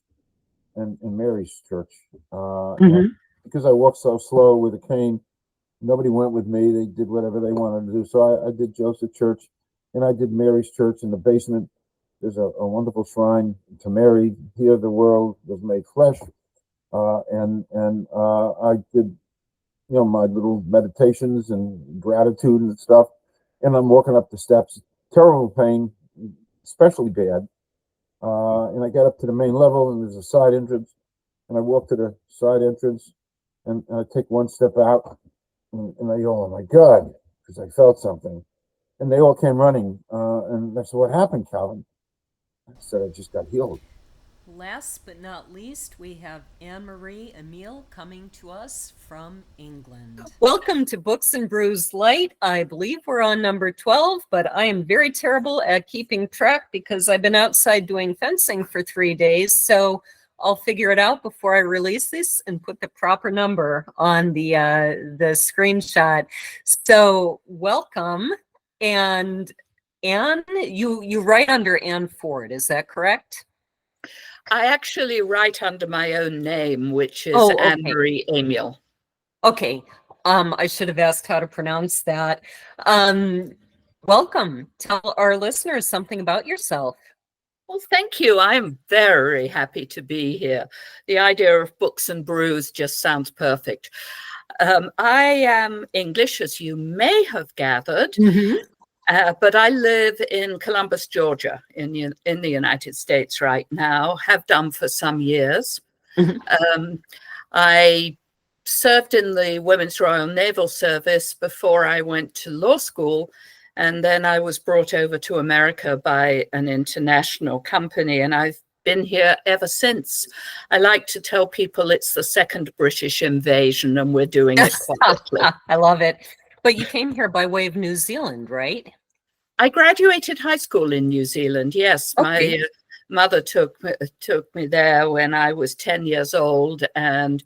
and Mary's church. And because I walked so slow with a cane, nobody went with me. They did whatever they wanted to do. So I did Joseph Church, and I did Mary's Church in the basement. There's a wonderful shrine to Mary. Here the world was made flesh. And I did, you know, my little meditations and gratitude and stuff. And I'm walking up the steps, terrible pain, especially bad. And I got up to the main level, and there's a side entrance. And I walk to the side entrance, and I take one step out, and I go, "Oh my God," because I felt something. And they all came running. And I said, "What happened, Calvin?" I said, "I just got healed." Last but not least, we have Anne-Marie Amiel coming to us from England. Welcome to Books and Brews Light. I believe we're on number 12, but I am very terrible at keeping track because I've been outside doing fencing for 3 days. So I'll figure it out before I release this and put the proper number on the screenshot. So welcome. And Anne, you write under Anne Ford, is that correct? I actually write under my own name, which is okay. Anne-Marie Amiel. Okay. I should have asked how to pronounce that. Welcome. Tell our listeners something about yourself. Well, thank you. I'm very happy to be here. The idea of books and brews just sounds perfect. I am English, as you may have gathered. Mm-hmm. But I live in Columbus, Georgia, in the United States right now, have done for some years. Mm-hmm. I served in the Women's Royal Naval Service before I went to law school, and then I was brought over to America by an international company, and I've been here ever since. I like to tell people it's the second British invasion, and we're doing it quietly. I love it. But you came here by way of New Zealand, right? I graduated high school in New Zealand. Yes, okay. My mother took me there when I was 10 years old, and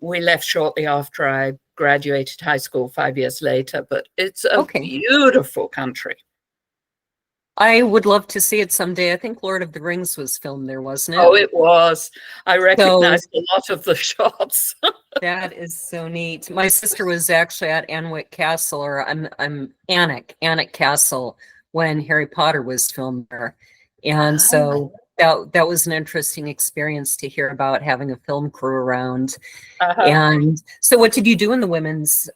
we left shortly after I graduated high school 5 years later. But it's a beautiful country. I would love to see it someday. I think Lord of the Rings was filmed there, wasn't it? Oh, it was. I recognized a lot of the shots. That is so neat. My sister was actually at Anwick Castle, or I'm Annick Castle, when Harry Potter was filmed there. And so that was an interesting experience to hear about, having a film crew around. And so what did you do in the women's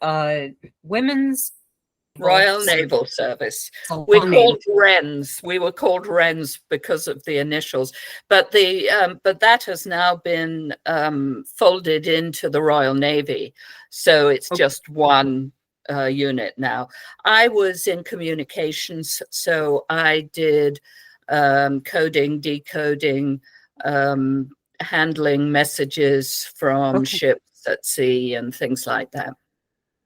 Royal Naval Service? We're called Wrens. We were called Wrens because of the initials, but that has now been folded into the Royal Navy, so it's just one unit now. I was in communications, so I did coding, decoding, handling messages from ships at sea and things like that.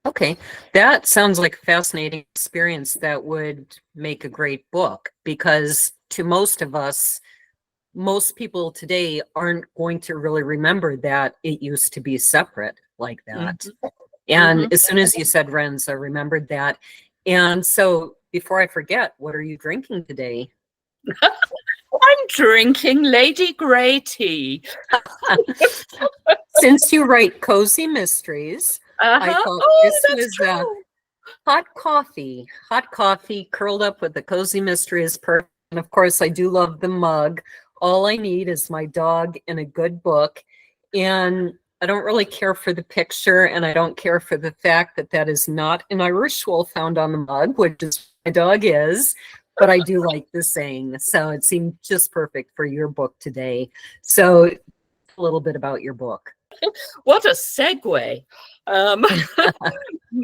Okay, that sounds like a fascinating experience that would make a great book, because to most of us, most people today aren't going to really remember that it used to be separate like that. Mm-hmm. And as soon as you said Wrens, I remembered that. And so before I forget, what are you drinking today? I'm drinking Lady Grey tea. Since you write cozy mysteries, I thought this was hot coffee curled up with the cozy mystery is perfect. And of course, I do love the mug. All I need is my dog and a good book. And I don't really care for the picture, and I don't care for the fact that that is not an Irish wolf found on the mug, which is my dog is. But I do like the saying. So it seemed just perfect for your book today. So a little bit about your book. What a segue.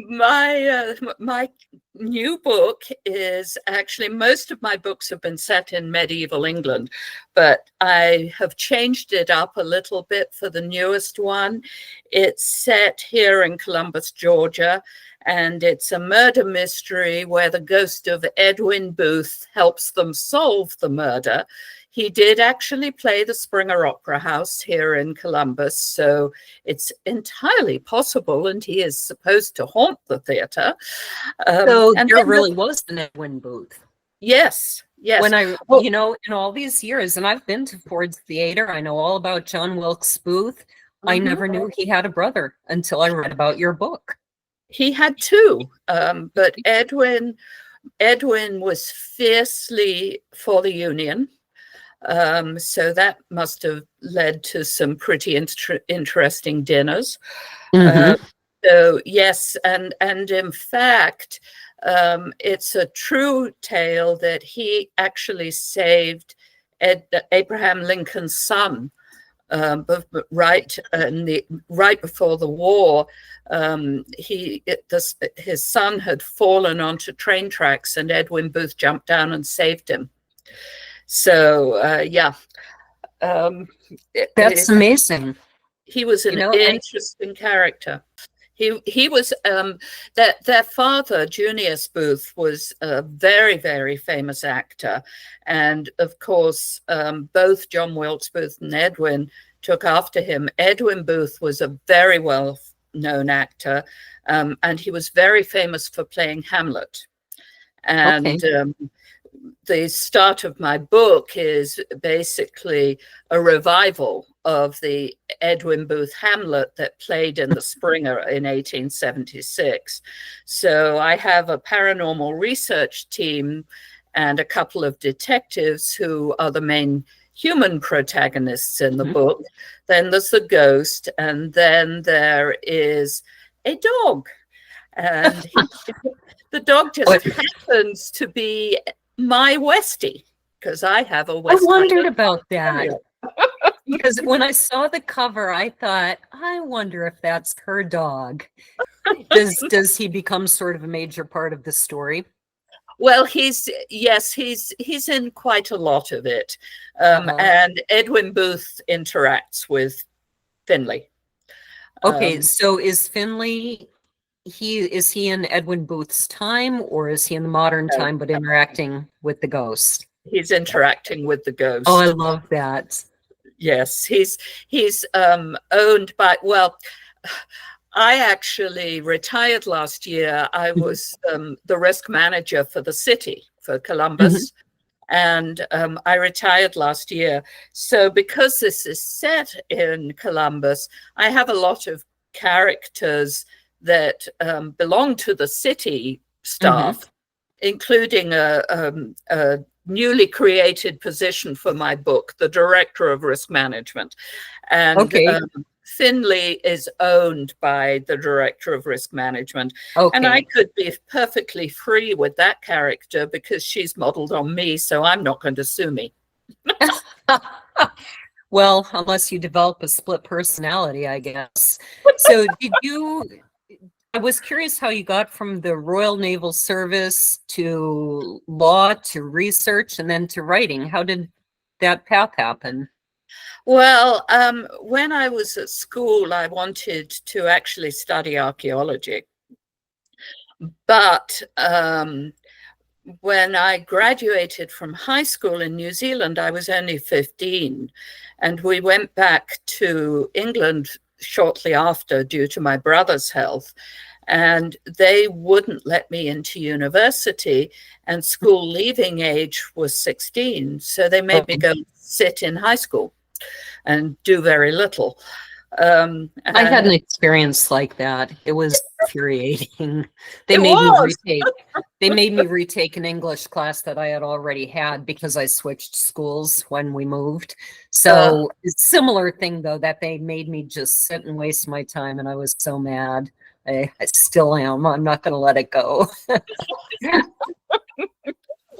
My new book is actually, most of my books have been set in medieval England, but I have changed it up a little bit for the newest one. It's set here in Columbus, Georgia, and it's a murder mystery where the ghost of Edwin Booth helps them solve the murder. He did actually play the Springer Opera House here in Columbus, so it's entirely possible, and he is supposed to haunt the theater. So there really was an Edwin Booth. Yes, yes. When in all these years, and I've been to Ford's Theater, I know all about John Wilkes Booth. I never knew he had a brother until I read about your book. He had two, but Edwin was fiercely for the Union. So that must have led to some pretty interesting dinners. So yes, and in fact, it's a true tale that he actually saved Abraham Lincoln's son. Right before the war, his son had fallen onto train tracks, and Edwin Booth jumped down and saved him. So That's amazing. He was an interesting character. He was their father, Junius Booth, was a very, very famous actor, and of course both John Wilkes Booth and Edwin took after him. Edwin Booth was a very well known actor, and he was very famous for playing Hamlet. And the start of my book is basically a revival of the Edwin Booth Hamlet that played in the Springer in 1876. So I have a paranormal research team and a couple of detectives who are the main human protagonists in the book. Then there's the ghost, and then there is a dog. And the dog just happens to be my Westie, because I have a Westie. I wondered about that. Because when I saw the cover, I thought, I wonder if that's her dog. Does he become sort of a major part of the story? Well, he's in quite a lot of it. And Edwin Booth interacts with Finley. Okay, so is Finley, is he in Edwin Booth's time, or is he in the modern time but interacting with the ghost? He's interacting with the ghost. Oh, I love that. Yes, he's owned by, well, I actually retired last year. I was the risk manager for the city, for Columbus. And I retired last year. So because this is set in Columbus, I have a lot of characters that belong to the city staff, including a newly created position for my book, the Director of Risk Management. And Finley is owned by the Director of Risk Management. And I could be perfectly free with that character because she's modeled on me, so I'm not going to sue me. Well, unless you develop a split personality, I guess. So I was curious how you got from the Royal Naval Service to law to research and then to writing. How did that path happen? Well, when I was at school, I wanted to actually study archaeology. But when I graduated from high school in New Zealand, I was only 15. And we went back to England shortly after due to my brother's health. And they wouldn't let me into university, and school leaving age was 16. So they made me go sit in high school and do very little. I had an experience like that. It was infuriating. They made me retake an English class that I had already had because I switched schools when we moved. So it's a similar thing, though, that they made me just sit and waste my time, and I was so mad. I still am. I'm not going to let it go.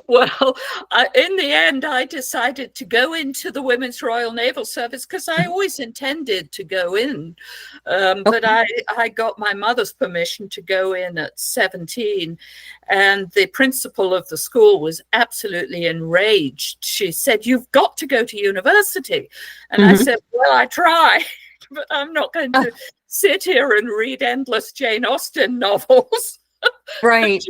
Well, in the end, I decided to go into the Women's Royal Naval Service because I always intended to go in. But I got my mother's permission to go in at 17. And the principal of the school was absolutely enraged. She said, "You've got to go to university." And I said, "Well, I try, but I'm not going to sit here and read endless Jane Austen novels." Right.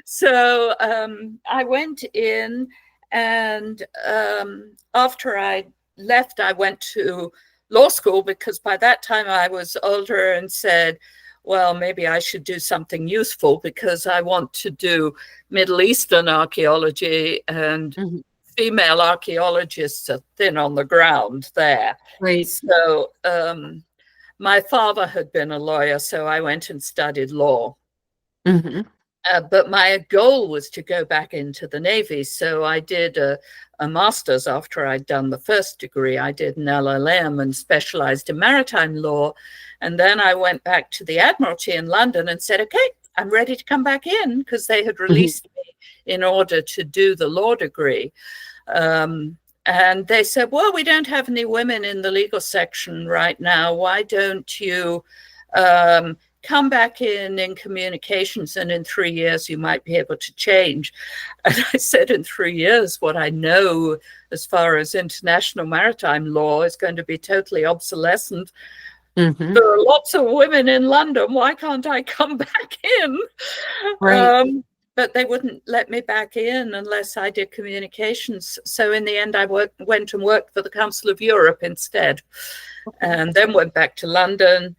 So I went in, and after I left, I went to law school because by that time I was older and said, well, maybe I should do something useful because I want to do Middle Eastern archaeology, and female archaeologists are thin on the ground there. Right. So my father had been a lawyer, so I went and studied law. But my goal was to go back into the Navy. So I did a master's after I'd done the first degree. I did an LLM and specialized in maritime law. And then I went back to the Admiralty in London and said, okay, I'm ready to come back in, because they had released me in order to do the law degree. And they said, well, we don't have any women in the legal section right now. Why don't you come back in communications, and in 3 years you might be able to change. And I said, in 3 years, what I know as far as international maritime law is going to be totally obsolescent. Mhm. There are lots of women in London. Why can't I come back in? Right. But they wouldn't let me back in unless I did communications. So in the end, I went and worked for the Council of Europe instead, and then went back to London,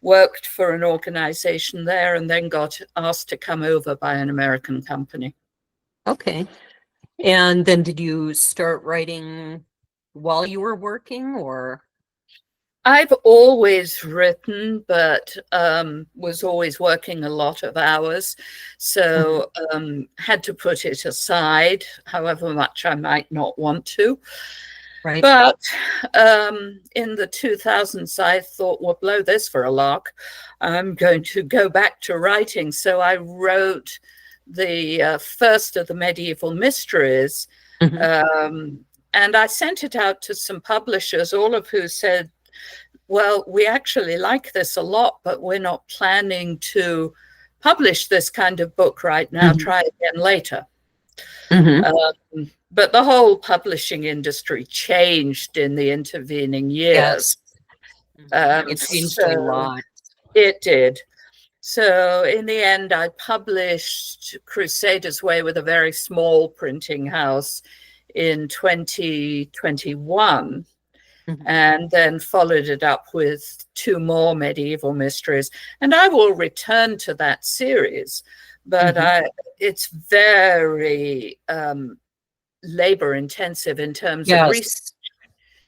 worked for an organization there, and then got asked to come over by an American company. Okay. And then did you start writing while you were working, or? I've always written, but was always working a lot of hours. So had to put it aside, however much I might not want to. Right. But in the 2000s, I thought, well, blow this for a lark. I'm going to go back to writing. So I wrote the first of the medieval mysteries. Mhm. And I sent it out to some publishers, all of who said, well, we actually like this a lot, but we're not planning to publish this kind of book right now. Try again later. But the whole publishing industry changed in the intervening years. Yes. It changed a lot. It did. So in the end, I published Crusader's Way with a very small printing house in 2021. And then followed it up with 2 more medieval mysteries. And I will return to that series, but it's very labor intensive in terms of research,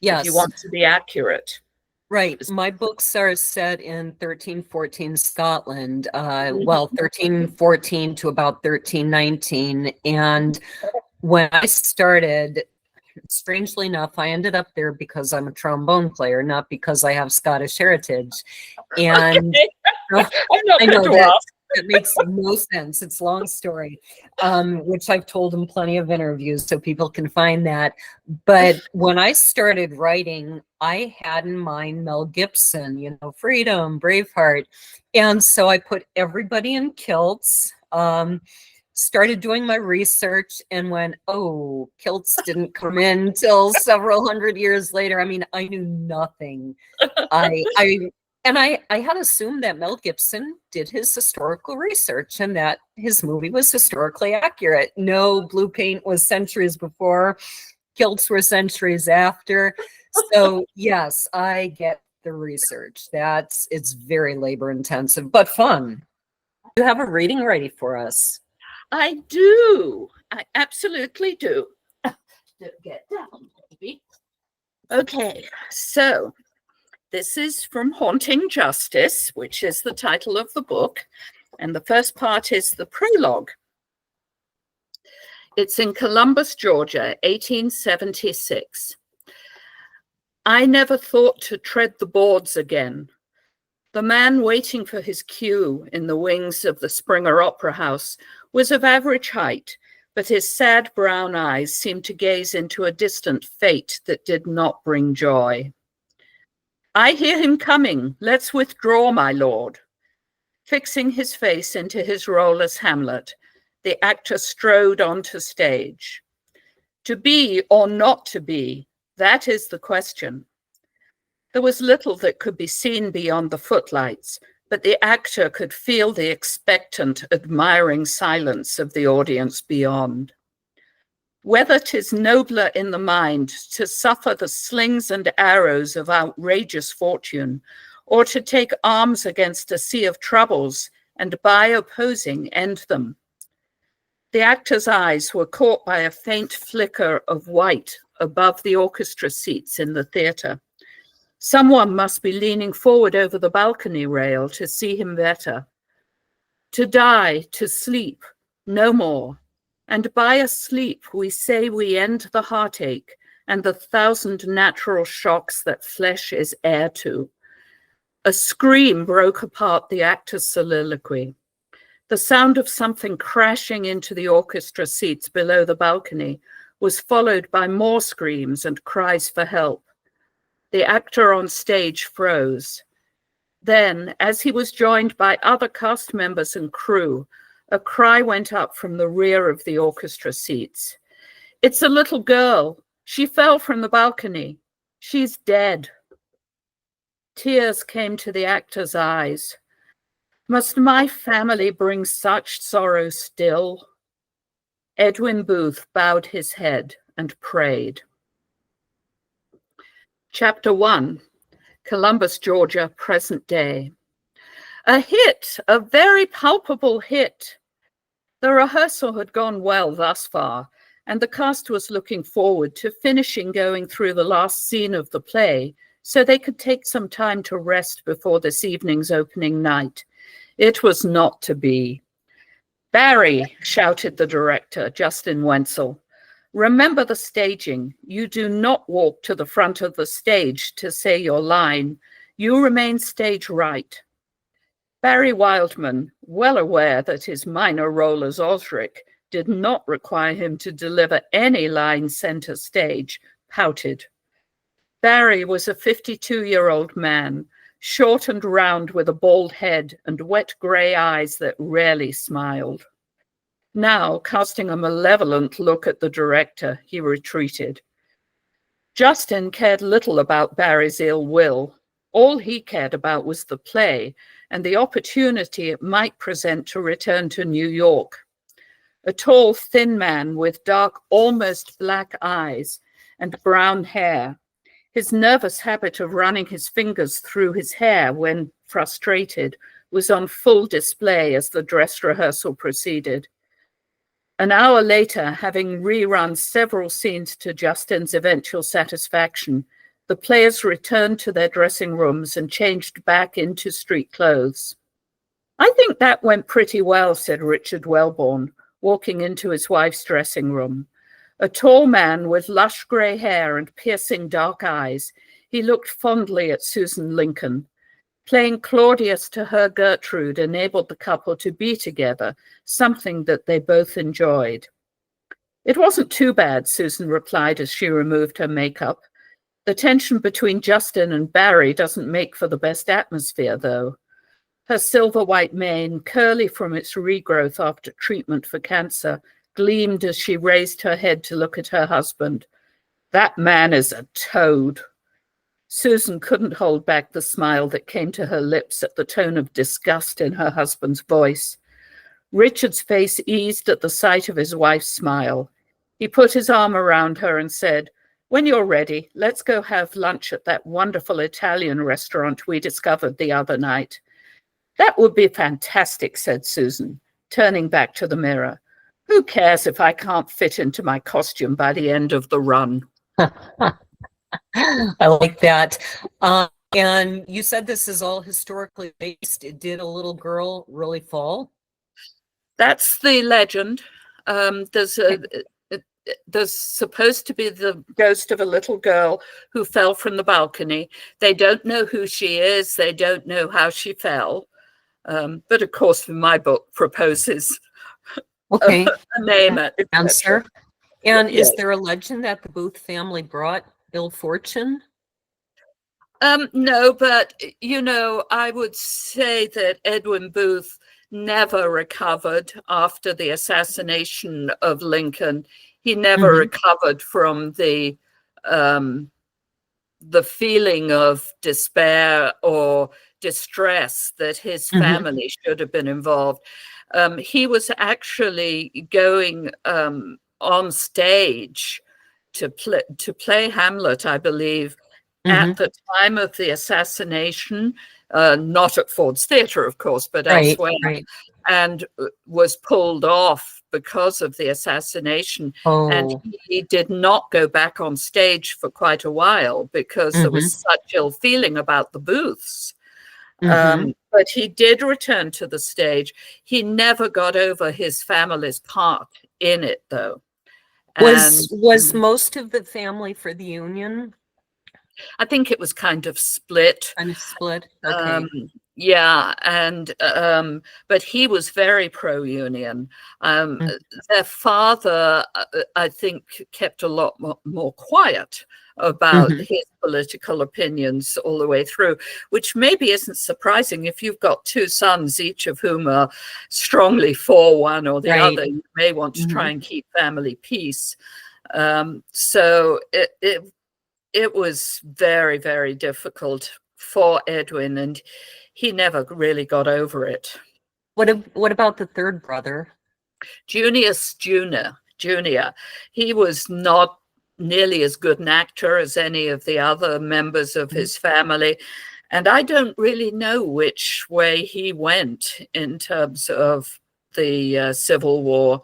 if you want to be accurate. Right. My books are set in 1314 Scotland, 1314 to about 1319. And when I started, strangely enough, I ended up there because I'm a trombone player, not because I have Scottish heritage. And I'm not going to ask. That makes no sense. It's a long story, which I've told in plenty of interviews, so people can find that. But when I started writing, I had in mind Mel Gibson, you know, Freedom, Braveheart. And so I put everybody in kilts, started doing my research, and went, oh, kilts didn't come in till several hundred years later. I mean, I knew nothing. I had assumed that Mel Gibson did his historical research and that his movie was historically accurate. No, blue paint was centuries before, kilts were centuries after. So yes, I get the research. It's very labor intensive, but fun. You have a reading ready for us. I do. I absolutely do. Get down, baby. Okay, so this is from Haunting Justice, which is the title of the book. And the first part is the prologue. It's in Columbus, Georgia, 1876. I never thought to tread the boards again. The man waiting for his cue in the wings of the Springer Opera House was of average height, but his sad brown eyes seemed to gaze into a distant fate that did not bring joy. I hear him coming. Let's withdraw, my lord. Fixing his face into his role as Hamlet, the actor strode onto stage. To be or not to be, that is the question. There was little that could be seen beyond the footlights, but the actor could feel the expectant, admiring silence of the audience beyond. Whether 'tis nobler in the mind to suffer the slings and arrows of outrageous fortune, or to take arms against a sea of troubles and by opposing end them. The actor's eyes were caught by a faint flicker of white above the orchestra seats in the theater. Someone must be leaning forward over the balcony rail to see him better. To die, to sleep, no more. And by a sleep, we say we end the heartache and the 1,000 natural shocks that flesh is heir to. A scream broke apart the actor's soliloquy. The sound of something crashing into the orchestra seats below the balcony was followed by more screams and cries for help. The actor on stage froze. Then, as he was joined by other cast members and crew, a cry went up from the rear of the orchestra seats. "It's a little girl. She fell from the balcony. She's dead." Tears came to the actor's eyes. "Must my family bring such sorrow still?" Edwin Booth bowed his head and prayed. Chapter 1, Columbus, Georgia, present day. A hit, a very palpable hit. The rehearsal had gone well thus far, and the cast was looking forward to finishing going through the last scene of the play so they could take some time to rest before this evening's opening night. It was not to be. "Barry," shouted the director, Justin Wenzel, "remember the staging. You do not walk to the front of the stage to say your line. You remain stage right." Barry Wildman, well aware that his minor role as Osric did not require him to deliver any line center stage, pouted. Barry was a 52-year-old man, short and round with a bald head and wet gray eyes that rarely smiled. Now, casting a malevolent look at the director, he retreated. Justin cared little about Barry's ill will. All he cared about was the play and the opportunity it might present to return to New York. A tall, thin man with dark, almost black eyes and brown hair. His nervous habit of running his fingers through his hair when frustrated was on full display as the dress rehearsal proceeded. An hour later, having rerun several scenes to Justin's eventual satisfaction, the players returned to their dressing rooms and changed back into street clothes. "I think that went pretty well," said Richard Wellborn, walking into his wife's dressing room. A tall man with lush gray hair and piercing dark eyes, he looked fondly at Susan Lincoln. Playing Claudius to her Gertrude enabled the couple to be together, something that they both enjoyed. "It wasn't too bad," Susan replied as she removed her makeup. "The tension between Justin and Barry doesn't make for the best atmosphere, though." Her silver white mane, curly from its regrowth after treatment for cancer, gleamed as she raised her head to look at her husband. "That man is a toad." Susan couldn't hold back the smile that came to her lips at the tone of disgust in her husband's voice. Richard's face eased at the sight of his wife's smile. He put his arm around her and said, "When you're ready, let's go have lunch at that wonderful Italian restaurant we discovered the other night." "That would be fantastic," said Susan, turning back to the mirror. "Who cares if I can't fit into my costume by the end of the run?" I like that. And you said this is all historically based. Did a little girl really fall? That's the legend. There's supposed to be the ghost of a little girl who fell from the balcony. They don't know who she is. They don't know how she fell. But of course, my book proposes Okay. a name, Answer. And Yes. is there a legend that the Booth family brought ill fortune? No, but, I would say that Edwin Booth never recovered after the assassination of Lincoln. He never recovered from the feeling of despair or distress that his family should have been involved. He was actually going on stage to play Hamlet, I believe, at the time of the assassination, not at Ford's Theatre, of course, but elsewhere, and was pulled off because of the assassination. And he did not go back on stage for quite a while because there was such ill feeling about the Booths. But he did return to the stage. He never got over his family's part in it, though. Was most of the family for the Union? I think it was kind of split. Kind of split. Okay. Yeah, and but he was very pro-union. Their father, I think, kept a lot more quiet about his political opinions all the way through, which maybe isn't surprising if you've got two sons, each of whom are strongly for one or the other. You may want to try and keep family peace. So it was very, very difficult for Edwin, and he never really got over it. What about the third brother? Junius Junior. He was not nearly as good an actor as any of the other members of his family. And I don't really know which way he went in terms of the Civil War.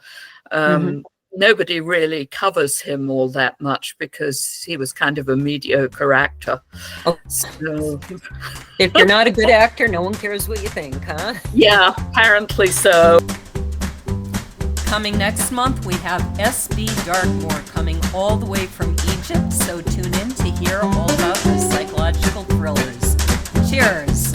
Nobody really covers him all that much because he was kind of a mediocre actor. Oh. So, if you're not a good actor, no one cares what you think, huh? Yeah, apparently so. Coming next month, we have S.B. Darkmoor coming all the way from Egypt, so tune in to hear all about the psychological thrillers. Cheers!